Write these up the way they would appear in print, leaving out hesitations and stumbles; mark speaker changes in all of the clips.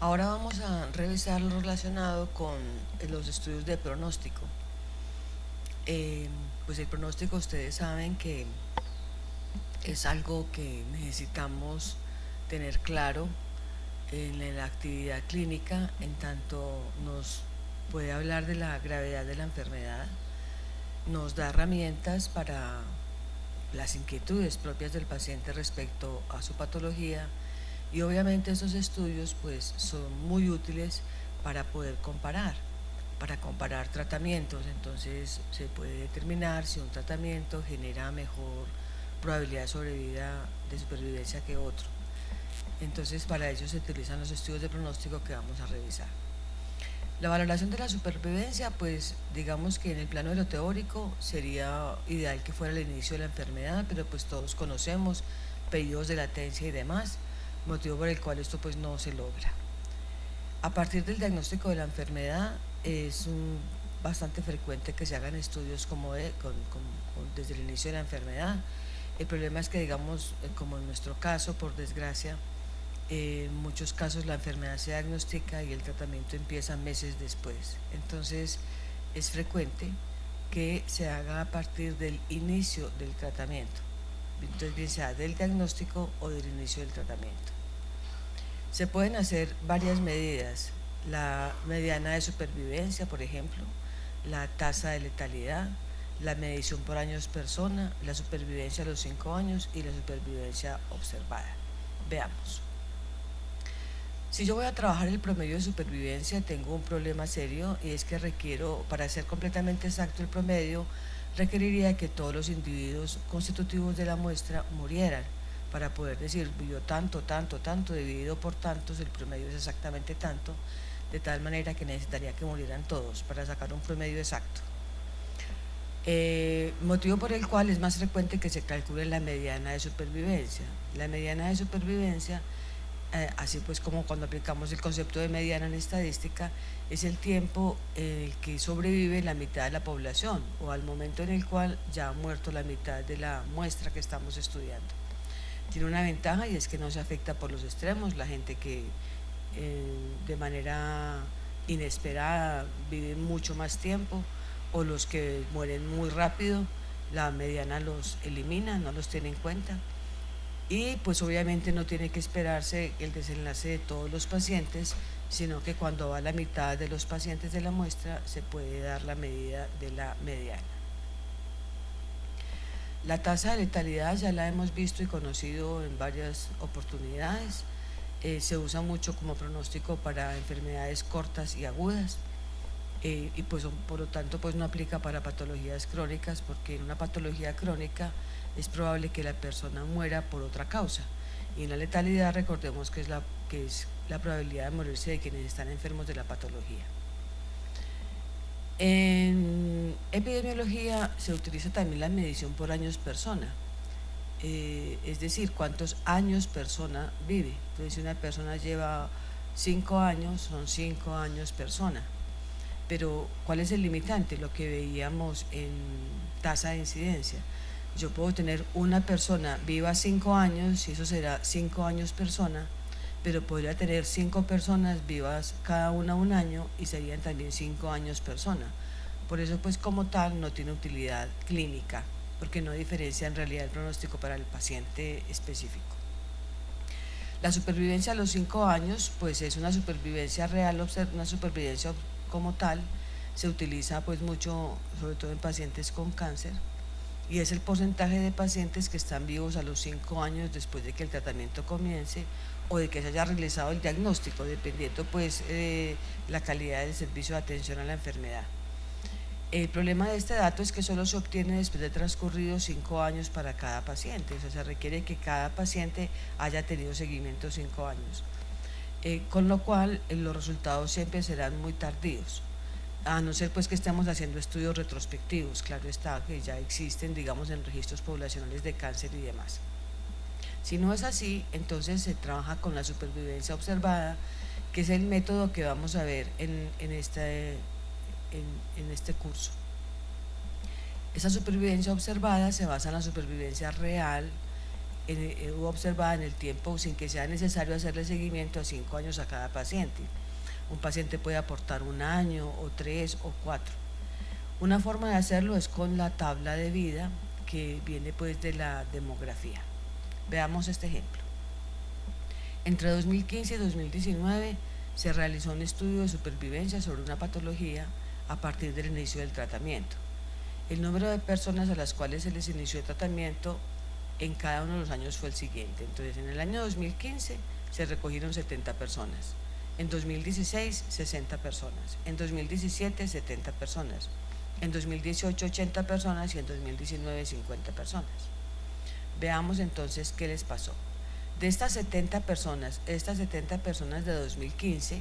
Speaker 1: Ahora vamos a revisar lo relacionado con los estudios de pronóstico. Pues el pronóstico, ustedes saben que es algo que necesitamos tener claro en la actividad clínica, en tanto nos puede hablar de la gravedad de la enfermedad, nos da herramientas para las inquietudes propias del paciente respecto a su patología, y obviamente esos estudios pues son muy útiles para poder para comparar tratamientos. Entonces se puede determinar si un tratamiento genera mejor probabilidad de sobrevida, de supervivencia que otro. Entonces para ello se utilizan los estudios de pronóstico que vamos a revisar. La valoración de la supervivencia, pues digamos que en el plano de lo teórico sería ideal que fuera el inicio de la enfermedad, pero pues todos conocemos periodos de latencia y demás, motivo por el cual esto pues no se logra. A partir del diagnóstico de la enfermedad es bastante frecuente que se hagan estudios desde el inicio de la enfermedad. El problema es que, digamos, como en nuestro caso, por desgracia, en muchos casos la enfermedad se diagnostica y el tratamiento empieza meses después. Entonces es frecuente que se haga a partir del inicio del tratamiento, entonces bien sea del diagnóstico o del inicio del tratamiento. Se pueden hacer varias medidas: la mediana de supervivencia, por ejemplo, la tasa de letalidad, la medición por años persona, la supervivencia a los 5 años y la supervivencia observada. Veamos. Si yo voy a trabajar el promedio de supervivencia, tengo un problema serio, y es que requiero, para ser completamente exacto el promedio, requeriría que todos los individuos constitutivos de la muestra murieran, para poder decir, vivió tanto, tanto, tanto, dividido por tantos, el promedio es exactamente tanto, de tal manera que necesitaría que murieran todos para sacar un promedio exacto. Motivo por el cual es más frecuente que se calcule la mediana de supervivencia. La mediana de supervivencia, así pues como cuando aplicamos el concepto de mediana en estadística, es el tiempo en el que sobrevive la mitad de la población, o al momento en el cual ya ha muerto la mitad de la muestra que estamos estudiando. Tiene una ventaja, y es que no se afecta por los extremos. La gente que de manera inesperada vive mucho más tiempo, o los que mueren muy rápido, la mediana los elimina, no los tiene en cuenta. Y pues obviamente no tiene que esperarse el desenlace de todos los pacientes, sino que cuando va la mitad de los pacientes de la muestra se puede dar la medida de la mediana. La tasa de letalidad ya la hemos visto y conocido en varias oportunidades. Se usa mucho como pronóstico para enfermedades cortas y agudas. Y pues por lo tanto pues no aplica para patologías crónicas, porque en una patología crónica es probable que la persona muera por otra causa, y en la letalidad recordemos que es la probabilidad de morirse de quienes están enfermos de la patología. En epidemiología se utiliza también la medición por años persona, es decir, cuántos años persona vive. Entonces si una persona lleva 5 años, son 5 años persona. Pero ¿cuál es el limitante? Lo que veíamos en tasa de incidencia. Yo puedo tener una persona viva 5 años, y eso será 5 años persona, pero podría tener 5 personas vivas cada una un año, y serían también 5 años persona. Por eso pues como tal no tiene utilidad clínica, porque no diferencia en realidad el pronóstico para el paciente específico. La supervivencia a los 5 años pues es una supervivencia real, una supervivencia como tal. Se utiliza pues mucho, sobre todo en pacientes con cáncer, y es el porcentaje de pacientes que están vivos a los 5 años después de que el tratamiento comience, o de que se haya realizado el diagnóstico, dependiendo pues la calidad del servicio de atención a la enfermedad. El problema de este dato es que solo se obtiene después de transcurridos 5 años para cada paciente. O sea, se requiere que cada paciente haya tenido seguimiento 5 años, con lo cual los resultados siempre serán muy tardíos, a no ser pues que estemos haciendo estudios retrospectivos, claro está, que ya existen, digamos, en registros poblacionales de cáncer y demás. Si no es así, entonces se trabaja con la supervivencia observada, que es el método que vamos a ver en este curso. Esa supervivencia observada se basa en la supervivencia real, observada en el tiempo sin que sea necesario hacerle seguimiento a 5 años a cada paciente. Un paciente puede aportar 1 año o 3 o 4. Una forma de hacerlo es con la tabla de vida que viene pues de la demografía. Veamos este ejemplo. Entre 2015 y 2019 se realizó un estudio de supervivencia sobre una patología a partir del inicio del tratamiento. El número de personas a las cuales se les inició el tratamiento en cada uno de los años fue el siguiente. Entonces, en el año 2015 se recogieron 70 personas, en 2016 60 personas, en 2017 70 personas, en 2018 80 personas y en 2019 50 personas. Veamos entonces qué les pasó. De estas 70 personas de 2015,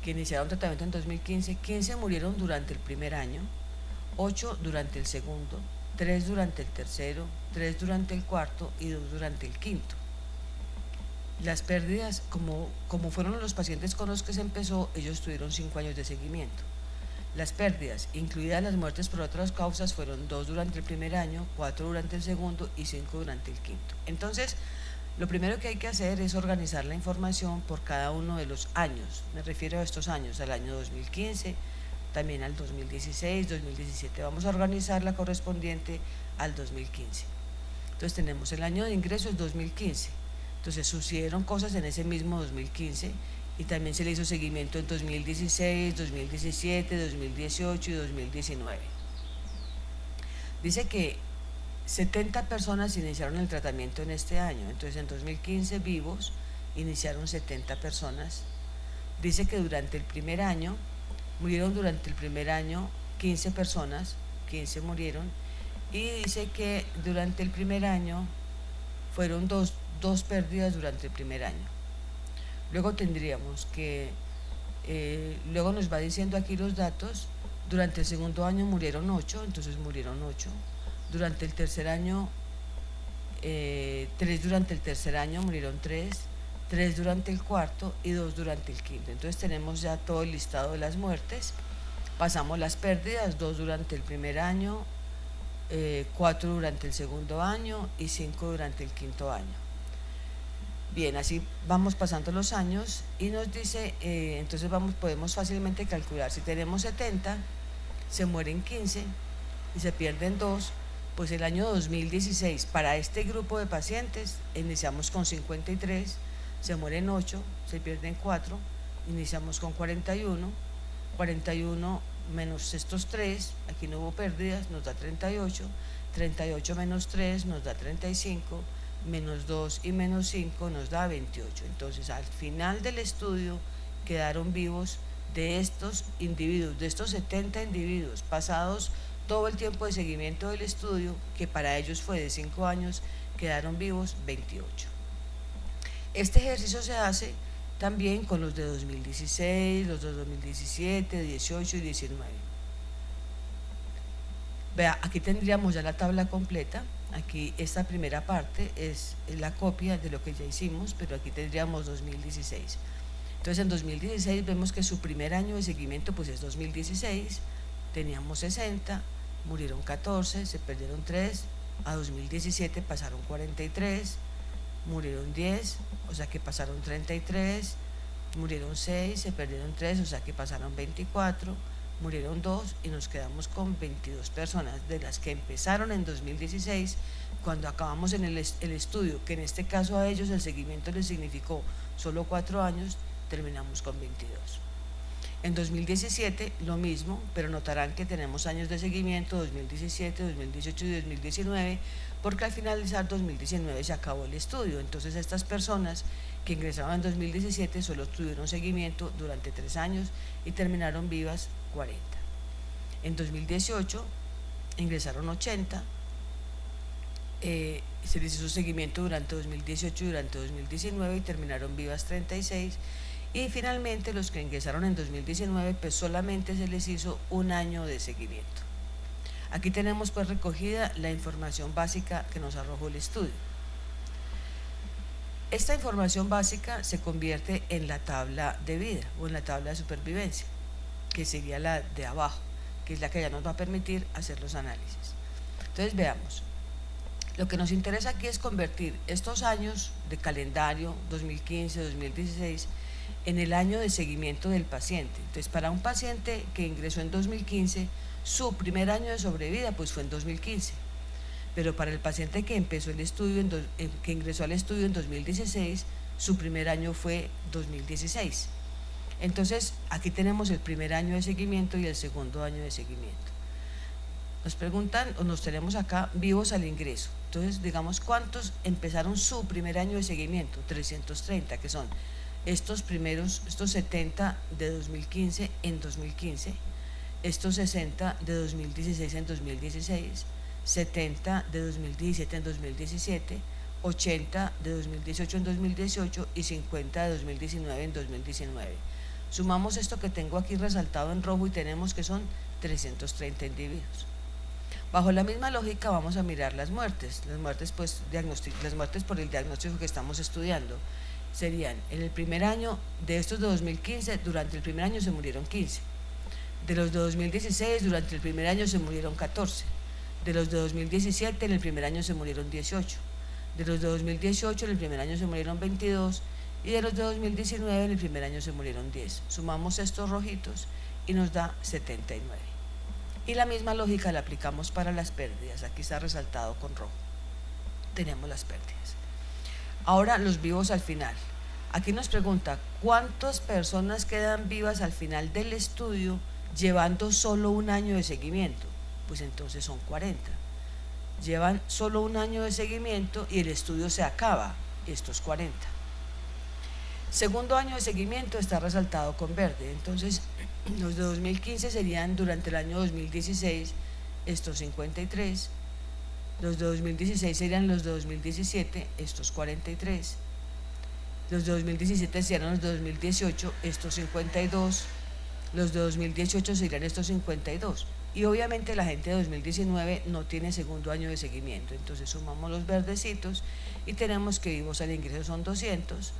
Speaker 1: que iniciaron tratamiento en 2015, 15 murieron durante el primer año, 8 durante el segundo, 3 durante el tercero, 3 durante el cuarto y 2 durante el quinto. Las pérdidas, como fueron los pacientes con los que se empezó, ellos tuvieron 5 años de seguimiento. Las pérdidas, incluidas las muertes por otras causas, fueron 2 durante el primer año, 4 durante el segundo y 5 durante el quinto. Entonces, lo primero que hay que hacer es organizar la información por cada uno de los años. Me refiero a estos años, al año 2015, también al 2016, 2017. Vamos a organizar la correspondiente al 2015. Entonces tenemos el año de ingreso, el 2015. Entonces sucedieron cosas en ese mismo 2015 y también se le hizo seguimiento en 2016, 2017, 2018 y 2019. Dice que 70 personas iniciaron el tratamiento en este año. Entonces en 2015 vivos iniciaron 70 personas. Dice que durante el primer año, murieron durante el primer año 15 personas, 15 murieron, y dice que durante el primer año fueron dos pérdidas durante el primer año. Luego tendríamos que, luego nos va diciendo aquí los datos, durante el segundo año murieron 8, entonces murieron 8. Durante el tercer año, 3 durante el tercer año murieron 3, 3 durante el cuarto y 2 durante el quinto. Entonces tenemos ya todo el listado de las muertes. Pasamos las pérdidas, 2 durante el primer año, 4 durante el segundo año y 5 durante el quinto año. Bien, así vamos pasando los años y nos dice, entonces podemos fácilmente calcular, si tenemos 70, se mueren 15 y se pierden 2, pues el año 2016 para este grupo de pacientes iniciamos con 53, se mueren 8, se pierden 4, iniciamos con 41 menos estos 3, aquí no hubo pérdidas, nos da 38, 38 menos 3 nos da 35, menos 2 y menos 5 nos da 28. Entonces al final del estudio quedaron vivos de estos individuos, de estos 70 individuos pasados todo el tiempo de seguimiento del estudio, que para ellos fue de 5 años, quedaron vivos 28. Este ejercicio se hace también con los de 2016, los de 2017, 18 y 19. Vea, aquí tendríamos ya la tabla completa. Aquí esta primera parte es la copia de lo que ya hicimos, pero aquí tendríamos 2016. Entonces en 2016 vemos que su primer año de seguimiento pues es 2016, teníamos 60, murieron 14, se perdieron 3, a 2017 pasaron 43, murieron 10, o sea que pasaron 33, murieron 6, se perdieron 3, o sea que pasaron 24, murieron 2 y nos quedamos con 22 personas, de las que empezaron en 2016, cuando acabamos en el estudio, que en este caso a ellos el seguimiento les significó solo 4 años, terminamos con 22. En 2017 lo mismo, pero notarán que tenemos años de seguimiento, 2017, 2018 y 2019, porque al finalizar 2019 se acabó el estudio. Entonces estas personas que ingresaron en 2017 solo tuvieron seguimiento durante 3 años y terminaron vivas 40. En 2018 ingresaron 80, se les hizo seguimiento durante 2018 y durante 2019 y terminaron vivas 36. Y finalmente los que ingresaron en 2019 pues solamente se les hizo 1 año de seguimiento. Aquí tenemos pues recogida la información básica que nos arrojó el estudio. Esta información básica se convierte en la tabla de vida o en la tabla de supervivencia, que sería la de abajo, que es la que ya nos va a permitir hacer los análisis. Entonces veamos, Lo que nos interesa aquí es convertir estos años de calendario 2015, 2016 en el año de seguimiento del paciente. Entonces, para un paciente que ingresó en 2015, su primer año de sobrevida pues fue en 2015. Pero para el paciente que empezó el estudio, que ingresó al estudio en 2016, su primer año fue 2016. Entonces, aquí tenemos el primer año de seguimiento y el segundo año de seguimiento. Nos preguntan, o nos tenemos acá, vivos al ingreso. Entonces, digamos, ¿cuántos empezaron su primer año de seguimiento? 330, que son estos 70 de 2015 en 2015, estos 60 de 2016 en 2016, 70 de 2017 en 2017, 80 de 2018 en 2018 y 50 de 2019 en 2019. Sumamos esto que tengo aquí resaltado en rojo y tenemos que son 330 individuos. Bajo la misma lógica vamos a mirar las muertes pues, las muertes por el diagnóstico que estamos estudiando. Serían, en el primer año de estos de 2015, durante el primer año se murieron 15. De los de 2016, durante el primer año se murieron 14. De los de 2017, en el primer año se murieron 18. De los de 2018, en el primer año se murieron 22. Y de los de 2019, en el primer año se murieron 10. Sumamos estos rojitos y nos da 79. Y la misma lógica la aplicamos para las pérdidas. Aquí está resaltado con rojo. Tenemos las pérdidas. Ahora los vivos al final. Aquí nos pregunta, ¿cuántas personas quedan vivas al final del estudio llevando solo un año de seguimiento? Pues entonces son 40. Llevan solo un año de seguimiento y el estudio se acaba, estos 40. Segundo año de seguimiento está resaltado con verde, entonces los de 2015 serían durante el año 2016, estos 53, los de 2016 serían los de 2017, estos 43, los de 2017 serían los de 2018, estos 52, los de 2018 serían estos 52, y obviamente la gente de 2019 no tiene segundo año de seguimiento, entonces sumamos los verdecitos y tenemos que vivos al ingreso son 200.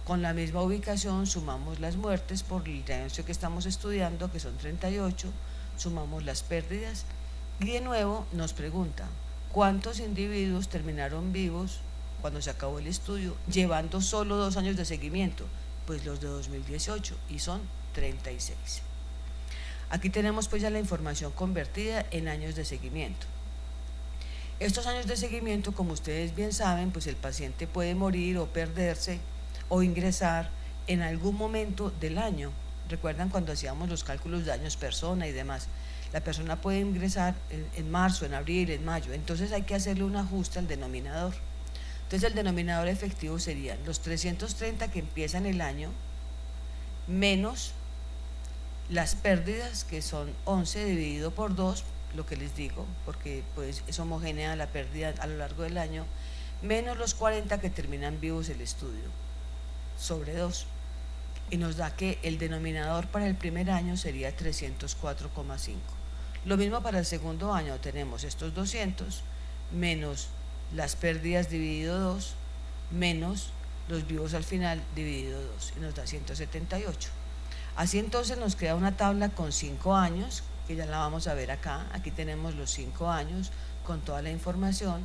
Speaker 1: Con la misma ubicación sumamos las muertes por el diagnóstico que estamos estudiando, que son 38, sumamos las pérdidas y de nuevo nos pregunta, ¿cuántos individuos terminaron vivos cuando se acabó el estudio llevando solo 2 años de seguimiento? Pues los de 2018 y son 36. Aquí tenemos pues ya la información convertida en años de seguimiento. Estos años de seguimiento, como ustedes bien saben, pues el paciente puede morir o perderse o ingresar en algún momento del año. Recuerdan cuando hacíamos los cálculos de años persona y demás, la persona puede ingresar en marzo, en abril, en mayo, entonces hay que hacerle un ajuste al denominador. Entonces el denominador efectivo serían los 330 que empiezan el año menos las pérdidas, que son 11 dividido por 2, lo que les digo, porque pues es homogénea la pérdida a lo largo del año, menos los 40 que terminan vivos el estudio, sobre 2, y nos da que el denominador para el primer año sería 304,5. Lo mismo para el segundo año, tenemos estos 200 menos las pérdidas dividido 2 menos los vivos al final dividido 2 y nos da 178. Así entonces nos queda una tabla con 5 años, que ya la vamos a ver acá. Aquí tenemos los 5 años con toda la información.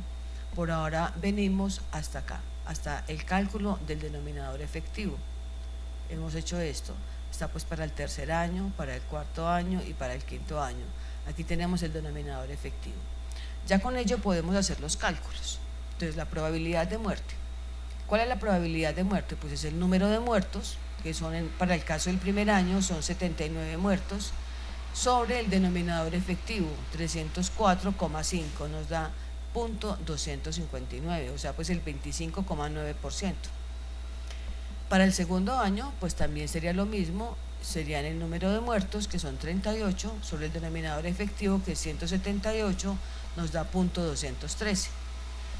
Speaker 1: Por ahora venimos hasta acá, hasta el cálculo del denominador efectivo. Hemos hecho esto, está pues para el tercer año, para el cuarto año y para el quinto año. Aquí tenemos el denominador efectivo. Ya con ello podemos hacer los cálculos. Entonces, la probabilidad de muerte. ¿Cuál es la probabilidad de muerte? Pues es el número de muertos, que son para el caso del primer año son 79 muertos, sobre el denominador efectivo, 304,5, nos da 0.259, o sea, pues el 25,9%. Para el segundo año, pues también sería lo mismo, serían el número de muertos, que son 38, sobre el denominador efectivo, que es 178, nos da 0.213.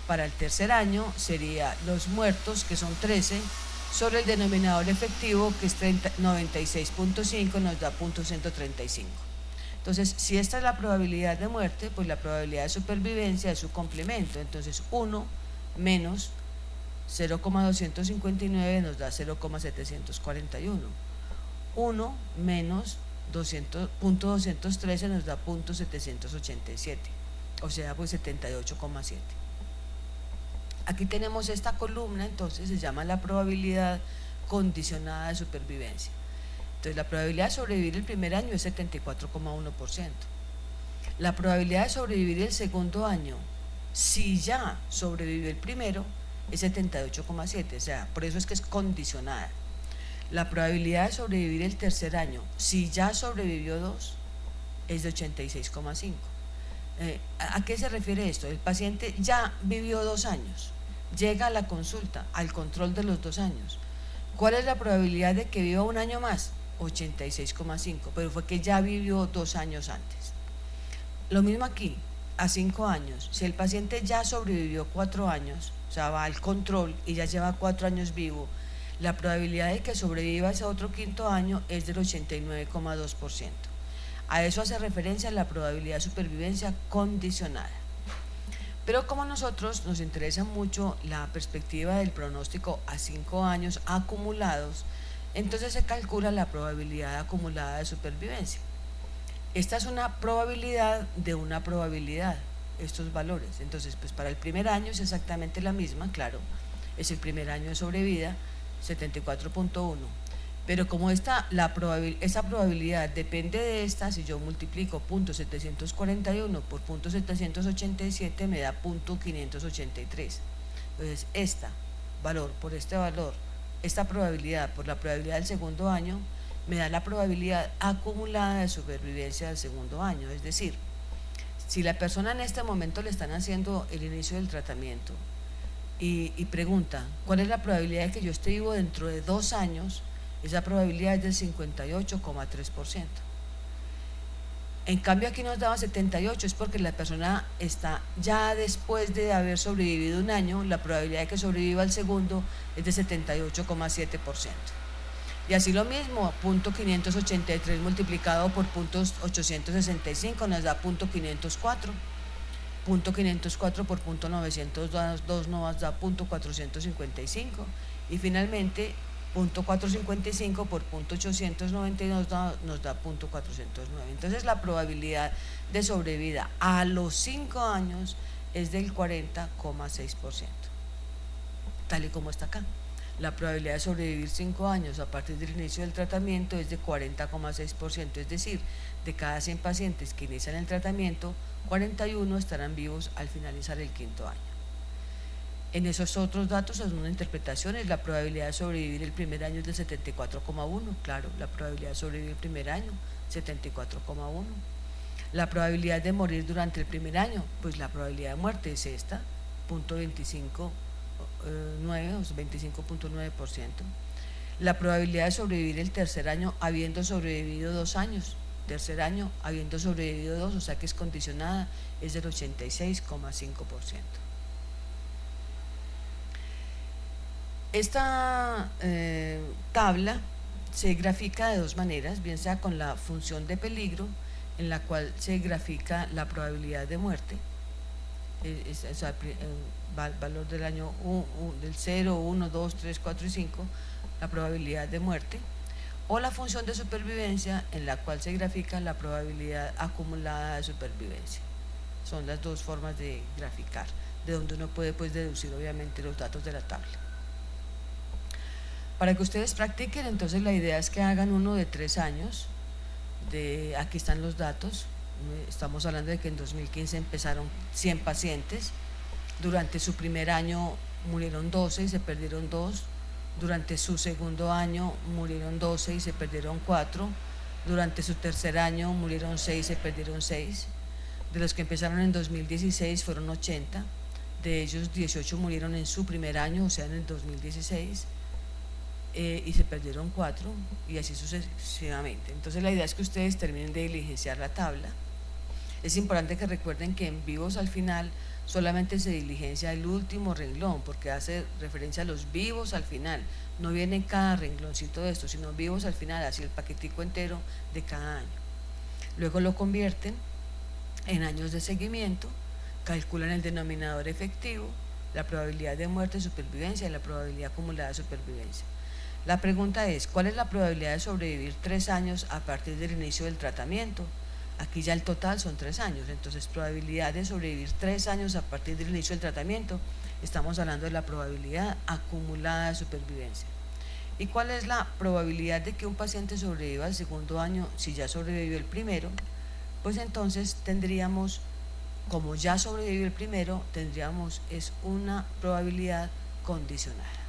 Speaker 1: Para el tercer año sería los muertos, que son 13, sobre el denominador efectivo, que es 96.5, nos da 0.135. Entonces, si esta es la probabilidad de muerte, pues la probabilidad de supervivencia es su complemento. Entonces, 1 menos 0,259 nos da 0,741. 1 menos 0.213 nos da 0.787, o sea, pues 78,7. Aquí tenemos esta columna, entonces se llama la probabilidad condicionada de supervivencia. Entonces la probabilidad de sobrevivir el primer año es 74,1%. La probabilidad de sobrevivir el segundo año, si ya sobrevivió el primero, es 78,7%, o sea, por eso es que es condicionada. La probabilidad de sobrevivir el tercer año, si ya sobrevivió dos, es de 86,5%. ¿A qué se refiere esto? El paciente ya vivió 2 años, llega a la consulta, al control de los 2 años. ¿Cuál es la probabilidad de que viva un año más? 86,5%, pero fue que ya vivió 2 años antes. Lo mismo aquí, a 5 años, si el paciente ya sobrevivió 4 años, o sea, va al control y ya lleva 4 años vivo, la probabilidad de que sobreviva ese otro quinto año es del 89,2%. A eso hace referencia la probabilidad de supervivencia condicionada. Pero como a nosotros nos interesa mucho la perspectiva del pronóstico a 5 años acumulados, entonces se calcula la probabilidad acumulada de supervivencia. Esta es una probabilidad de una probabilidad, estos valores. Entonces, pues para el primer año es exactamente la misma, claro, es el primer año de sobrevida, 74,1%. Pero como esa probabilidad depende de esta, si yo multiplico .741 por .787 me da .583. Entonces valor por este valor, esta probabilidad por la probabilidad del segundo año, me da la probabilidad acumulada de supervivencia del segundo año. Es decir, si la persona en este momento le están haciendo el inicio del tratamiento y pregunta, ¿cuál es la probabilidad de que yo esté vivo dentro de 2 años? Esa probabilidad es del 58,3%. En cambio aquí nos daba 78, es porque la persona está ya después de haber sobrevivido un año, la probabilidad de que sobreviva al segundo es de 78,7%. Y así lo mismo, .583 multiplicado por .865 nos da .504. .504 por .902 nos da .455. Y finalmente, .455 por .892 nos da .409. Entonces la probabilidad de sobrevida a los 5 años es del 40,6%, tal y como está acá. La probabilidad de sobrevivir 5 años a partir del inicio del tratamiento es de 40,6%, es decir, de cada 100 pacientes que inician el tratamiento, 41 estarán vivos al finalizar el quinto año. En esos otros datos, son una interpretación, la probabilidad de sobrevivir el primer año es del 74,1%, claro, la probabilidad de sobrevivir el primer año, 74,1%. La probabilidad de morir durante el primer año, pues la probabilidad de muerte es esta, .25,9 o 25,9%. La probabilidad de sobrevivir el tercer año habiendo sobrevivido 2 años, tercer año habiendo sobrevivido 2, o sea que es condicionada, es del 86,5%. Esta tabla se grafica de 2 maneras, bien sea con la función de peligro, en la cual se grafica la probabilidad de muerte, valor del año del 0, 1, 2, 3, 4 y 5, la probabilidad de muerte, o la función de supervivencia, en la cual se grafica la probabilidad acumulada de supervivencia. Son las 2 formas de graficar, de donde uno puede pues deducir obviamente los datos de la tabla. Para que ustedes practiquen, entonces la idea es que hagan uno de 3 años, aquí están los datos, estamos hablando de que en 2015 empezaron 100 pacientes, durante su primer año murieron 12 y se perdieron 2, durante su segundo año murieron 12 y se perdieron 4, durante su tercer año murieron 6 y se perdieron 6, de los que empezaron en 2016 fueron 80, de ellos 18 murieron en su primer año, o sea en el 2016, y se perdieron 4 y así sucesivamente. Entonces la idea es que ustedes terminen de diligenciar la tabla. Es importante que recuerden que en vivos al final solamente se diligencia el último renglón, porque hace referencia a los vivos al final, no viene cada rengloncito de esto, sino vivos al final, así el paquetico entero de cada año. Luego lo convierten en años de seguimiento, calculan el denominador efectivo, la probabilidad de muerte, supervivencia y la probabilidad acumulada de supervivencia. La pregunta es, ¿cuál es la probabilidad de sobrevivir 3 años a partir del inicio del tratamiento? Aquí ya el total son 3 años, entonces probabilidad de sobrevivir 3 años a partir del inicio del tratamiento Estamos hablando de la probabilidad acumulada de supervivencia. ¿Y cuál es la probabilidad de que un paciente sobreviva al segundo año si ya sobrevivió el primero? Pues entonces tendríamos, como ya sobrevivió el primero, tendríamos es una probabilidad condicional.